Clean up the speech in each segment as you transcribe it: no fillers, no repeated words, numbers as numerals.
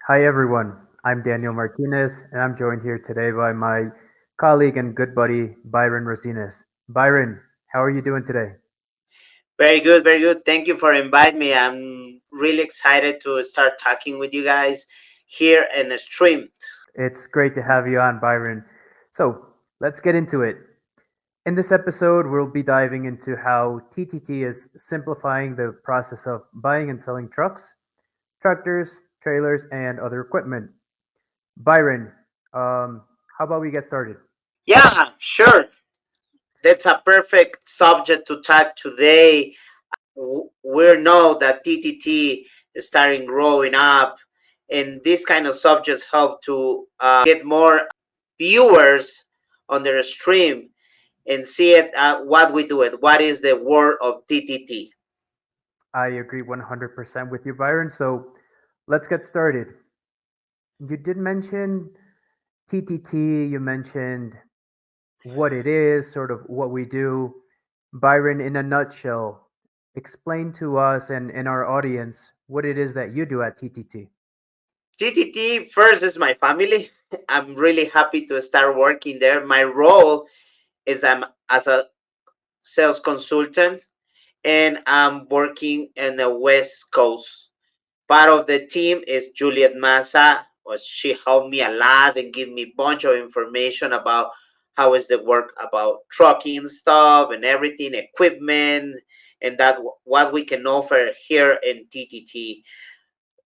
Hi everyone, I'm Daniel Martinez and I'm joined here today by my colleague and good buddy Byron Rosines. Byron, how are you doing today? Very good, very good. Thank you for inviting me. I'm really excited to start talking with you guys here in the stream. It's great to have you on, Byron. So let's get into it. In this episode, we'll be diving into how TTT is simplifying the process of buying and selling trucks, tractors, trailers, and other equipment. Byron, how about we get started? Yeah, sure. That's a perfect subject to talk today. We know that TTT is starting growing up, and these kind of subjects help to get more viewers on their stream and see it what we do it. What is the word of TTT? I agree 100% with you, Byron. So let's get started. You did mention TTT, you mentioned what it is, sort of what we do. Byron, in a nutshell, explain to us and our audience what it is that you do at TTT. TTT first is my family. I'm really happy to start working there. My role is I'm as a sales consultant and I'm working in the West Coast. Part of the team is Juliet Massa. She helped me a lot and give me a bunch of information about how is the work about trucking stuff and everything, equipment, and that what we can offer here in TTT.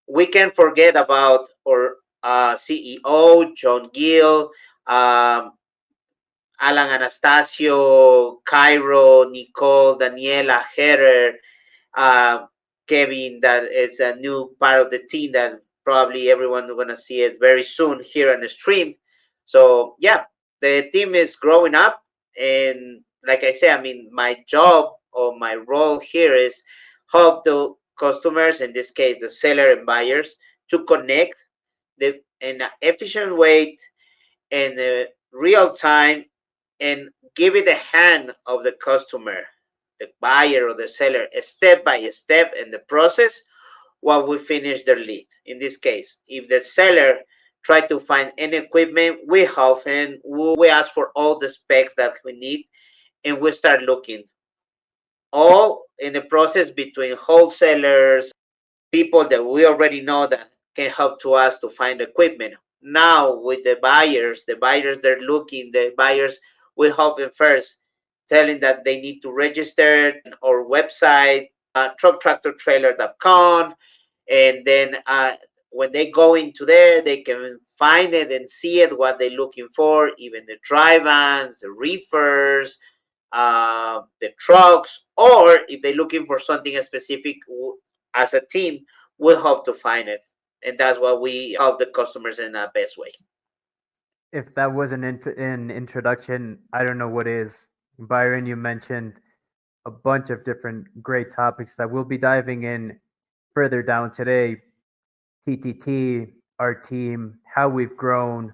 We can forget about our CEO, John Gill, um, Alan Anastasio, Cairo, Nicole, Daniela, Heather, uh, Kevin, that is a new part of the team that probably everyone is going to see it very soon here on the stream. So, yeah, the team is growing up. And like I said, I mean, my job or my role here is help the customers, in this case, the seller and buyers, to connect in an efficient way in real time and give it the hand of the customer, the buyer or the seller, step by step in the process while we finish their lead. In this case, if the seller try to find any equipment, we help him. We ask for all the specs that we need, and we start looking all in the process between wholesalers, people that we already know that can help to us to find equipment. Now with the buyers they're looking, the buyers we help them first, telling that they need to register our website, trucktractortrailer.com, and then when they go into there, they can find it and see it what they're looking for, even the drive-ins, the reefers, the trucks, or if they're looking for something specific as a team, we hope to find it. And that's what we help the customers in the best way. If that was an introduction, I don't know what is. Byron, you mentioned a bunch of different great topics that we'll be diving in further down today. TTT, our team, how we've grown,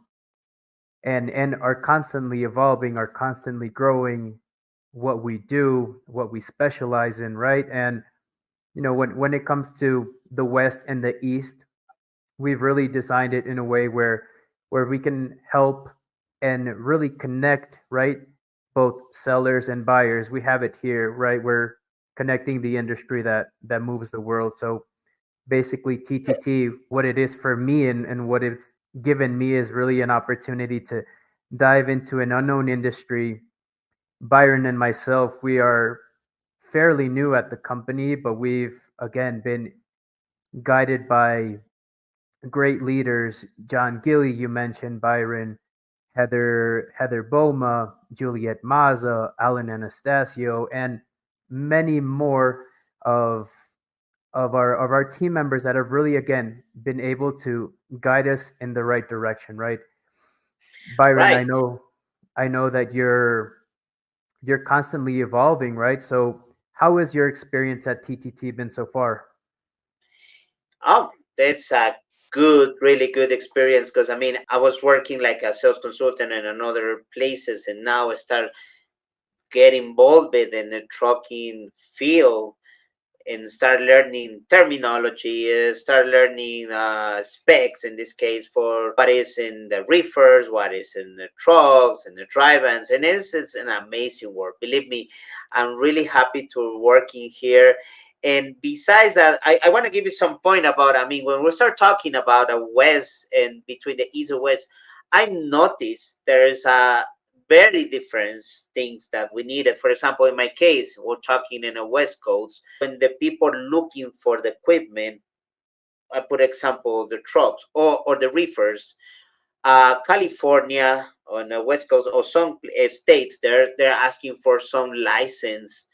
and are constantly evolving, are constantly growing, what we do, what we specialize in, right? And when it comes to the West and the East, we've really designed it in a way where we can help and really connect, right? Both sellers and buyers. We have it here, right? We're connecting the industry that moves the world. So basically TTT, what it is for me and what it's given me is really an opportunity to dive into an unknown industry. Byron and myself, we are fairly new at the company, but we've again been guided by great leaders. John Gilly, you mentioned, Byron, Heather Boma, Juliet Maza, Alan Anastasio, and many more of of our team members that have really again been able to guide us in the right direction, right? Byron, Right. I know that you're constantly evolving, right? So how has your experience at TTT been so far? Oh, that's a good, really good experience because I mean, I was working like a sales consultant in another places, and now I start getting involved in the trucking field. and start learning terminology, start learning specs in this case for what is in the reefers, what is in the trucks and the drive-ins, and it's an amazing work. Believe me, I'm really happy to working here. And besides that, I want to give you some point about. I mean, when we start talking about a west and between the east and west, I noticed there is a very different things that we needed. For example, in my case, we're talking in the West Coast, when the people looking for the equipment, I put example the trucks or the reefers, California on the West Coast or some states, they're asking for some license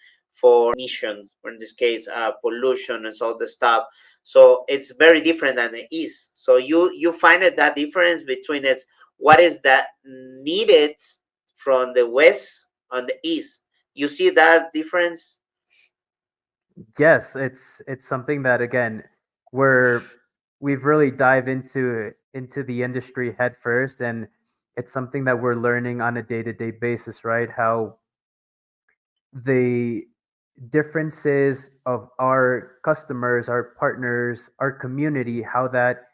for emission, or in this case, pollution and all the stuff. So it's very different than the East. So you find that difference between it, what is that needed from the West on the East. You see that difference? Yes, it's something that again we're we've really dive into the industry head first, and it's something that we're learning on a day-to-day basis, right? How the differences of our customers, our partners, our community, how that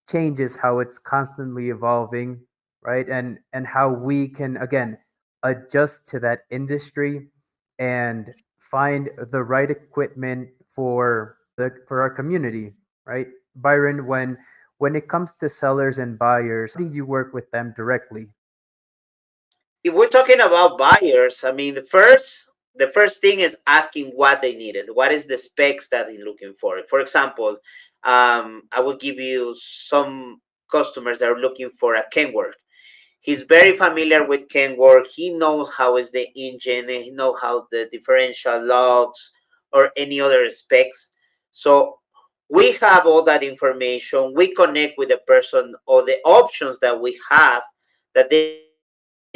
changes, how it's constantly evolving, right? And how we can again adjust to that industry and find the right equipment for our community, right? Byron, when it comes to sellers and buyers, how do you work with them directly? If we're talking about buyers, I mean the first thing is asking what they needed. What is the specs that they're looking for? For example, I will give you some customers that are looking for a Kenworth. He's very familiar with Kenworth. He knows how is the engine. He knows how the differential logs or any other specs. So we have all that information. We connect with the person or the options that we have that they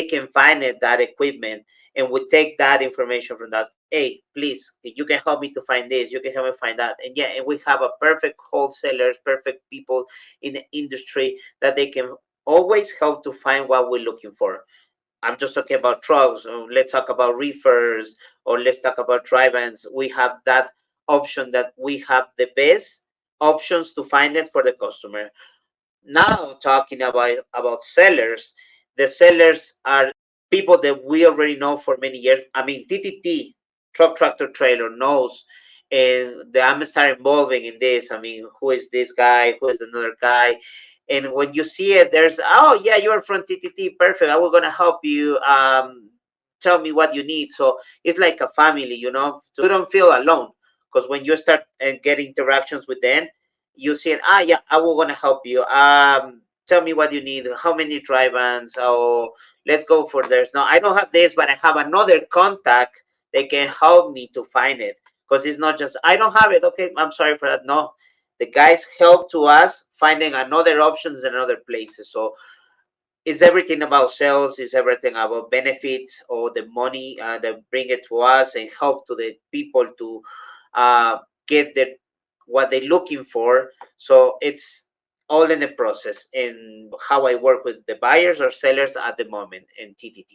can find it, that equipment, and we take that information from that. Hey, please, you can help me to find this. You can help me find that. And yeah, and we have a perfect wholesalers, perfect people in the industry that they can always help to find what we're looking for. I'm just talking about trucks. Let's talk about reefers or let's talk about drive-ins. We have that option that we have the best options to find it for the customer. Now talking about sellers, the sellers are people that we already know for many years. I mean, TTT, truck tractor trailer, knows, and the I'm start involving in this. I mean, who is this guy? Who is another guy? And when you see it, there's, oh yeah, you're from TTT, perfect. I will gonna help you. Tell me what you need. So it's like a family, so you don't feel alone. Because when you start and get interactions with them, you see, yeah, I will gonna help you. Tell me what you need. How many drive-ins? Oh, let's go for this. No, I don't have this, but I have another contact. They can help me to find it because it's not just I don't have it. Okay, I'm sorry for that. No, the guys help to us finding another options in other places. So it's everything about sales. It's everything about benefits or the money that bring it to us and help to the people to uh, get what they're looking for. So it's all in the process and how I work with the buyers or sellers at the moment in TTT.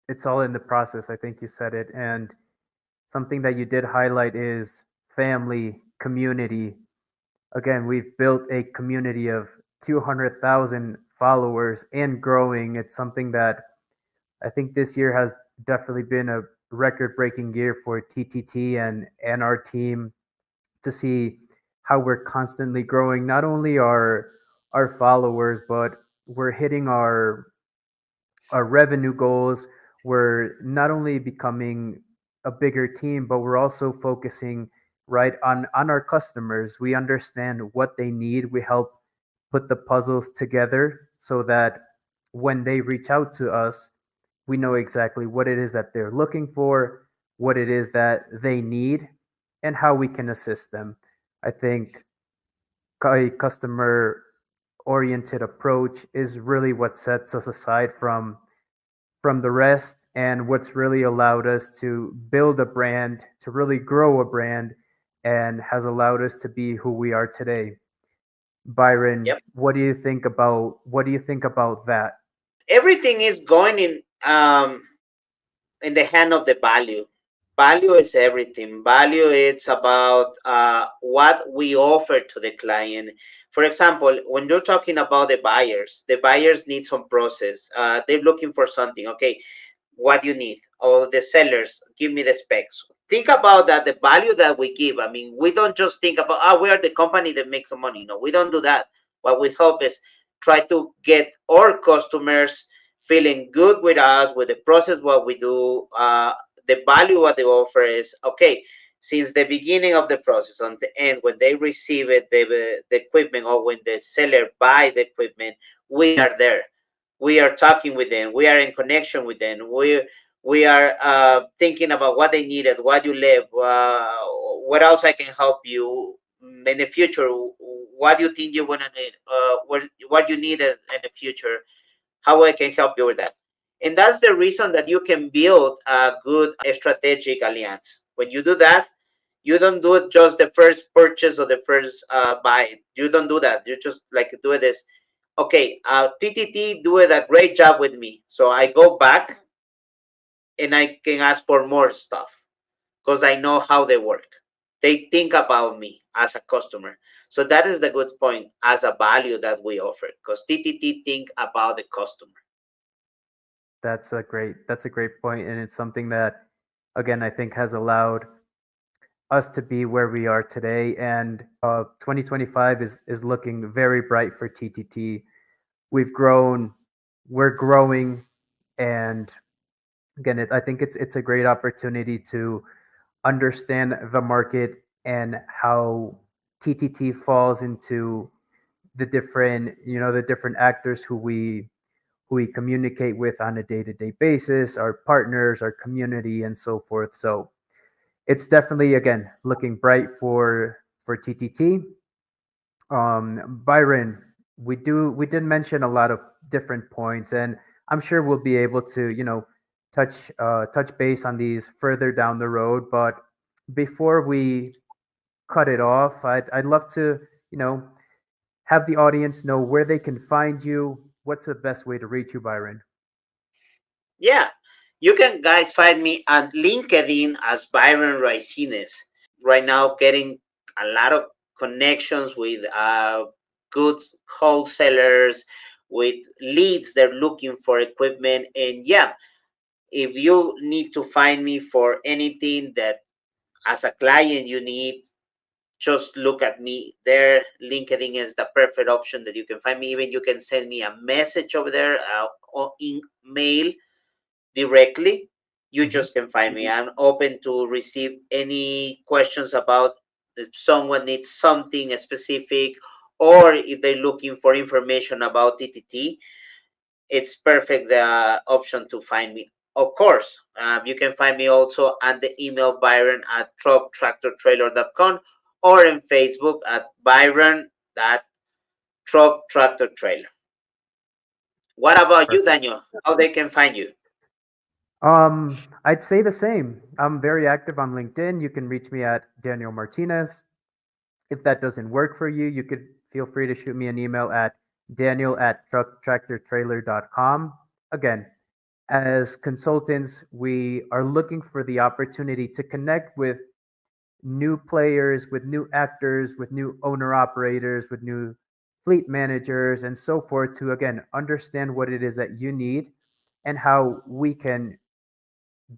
It's all in the process. I think you said it. And something that you did highlight is family, community. Again, we've built a community of 200,000 followers and growing. It's something that I think this year has definitely been a record breaking year for TTT and our team to see how we're constantly growing not only our followers, but we're hitting our revenue goals. We're not only becoming a bigger team, but we're also focusing right on our customers. We understand what they need. We help put the puzzles together so that when they reach out to us, we know exactly what it is that they're looking for, what it is that they need, and how we can assist them. I think a customer oriented approach is really what sets us aside from the rest and what's really allowed us to build a brand, to really grow a brand, and has allowed us to be who we are today. Byron, Yep. what do you think about that? Everything is going in the hand of the value. value is everything. Value it's about what we offer to the client. For example, when you're talking about the buyers need some process. They're looking for something. Okay, what you need, or the sellers give me the specs. Think about that, the value that we give. I mean, we don't just think about, we are the company that makes some money. No, we don't do that. What we help is try to get our customers feeling good with us, with the process, what we do, the value what they offer is okay. Since the beginning of the process on the end, when they receive it, the equipment, or when the seller buy the equipment, we are there. We are talking with them. We are in connection with them. We are thinking about what they needed, what you live, what else I can help you in the future. What do you think you want to need? What you need in the future? How I can help you with that? And that's the reason that you can build a good strategic alliance. When you do that, you don't do it just the first purchase or the first buy. You don't do that. You just like do this. Okay, TTT do it a great job with me. So I go back and I can ask for more stuff because I know how they work. They think about me as a customer. So that is the good point as a value that we offer because TTT think about the customer. That's a great point, and it's something that, again, I think has allowed us to be where we are today. And 2025 is looking very bright for TTT. We've grown, we're growing, and again, I think it's a great opportunity to understand the market and how TTT falls into the different actors who we communicate with on a day-to-day basis, our partners, our community, and so forth. So it's definitely, again, looking bright for TTT. Byron, we did mention a lot of different points, and I'm sure we'll be able to touch base on these further down the road. But before we cut it off, I'd love to you know have the audience know where they can find you. What's the best way to reach you, Byron? Yeah, you can guys find me on LinkedIn as Byron Racines. Right now, getting a lot of connections with good wholesalers, with leads. They're looking for equipment, and yeah, if you need to find me for anything that as a client you need, just look at me there. LinkedIn is the perfect option that you can find me. Even you can send me a message over there or in mail directly. You Hmm. just can find me. I'm open to receive any questions about if someone needs something specific, or if they're looking for information about TTT. It's perfect option to find me. Of course, you can find me also at the email Byron at trucktractortrailer.com, or in Facebook at Byron that truck tractor trailer. What about you, Perfect. Daniel? How they can find you? I'd say the same. I'm very active on LinkedIn. You can reach me at Daniel Martinez. If that doesn't work for you, you could feel free to shoot me an email at daniel@trucktractortrailer.com. Again, as consultants, we are looking for the opportunity to connect with new players, with new actors, with new owner operators, with new fleet managers, and so forth to, again, understand what it is that you need and how we can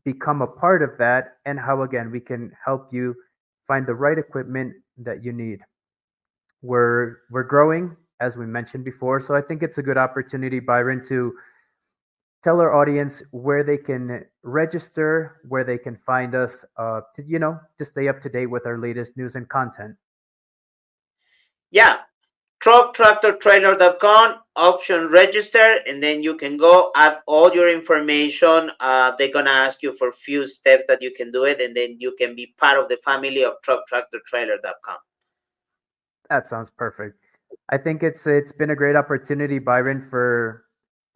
become a part of that, and how, again, we can help you find the right equipment that you need. We're growing, as we mentioned before, so I think it's a good opportunity, Byron, to tell our audience where they can register, where they can find us, to stay up to date with our latest news and content. Yeah, trucktractortrailer.com, option register, and then you can go add all your information. They're gonna ask you for a few steps that you can do it, and then you can be part of the family of trucktractortrailer.com. That sounds perfect. I think it's been a great opportunity, Byron, for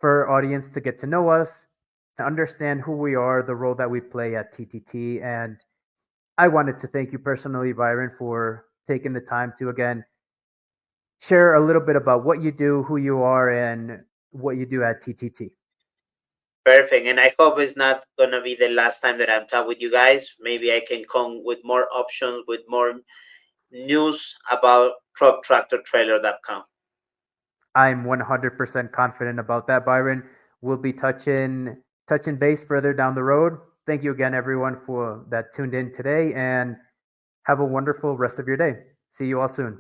our audience to get to know us, to understand who we are, the role that we play at TTT, and I wanted to thank you personally, Byron, for taking the time to, again, share a little bit about what you do, who you are, and what you do at TTT. Perfect. And I hope it's not gonna be the last time that I'm talking with you guys. Maybe I can come with more options, with more news about trucktractortrailer.com. I'm 100% confident about that, Byron. We'll be touching base further down the road. Thank you again, everyone, for that tuned in today, and have a wonderful rest of your day. See you all soon.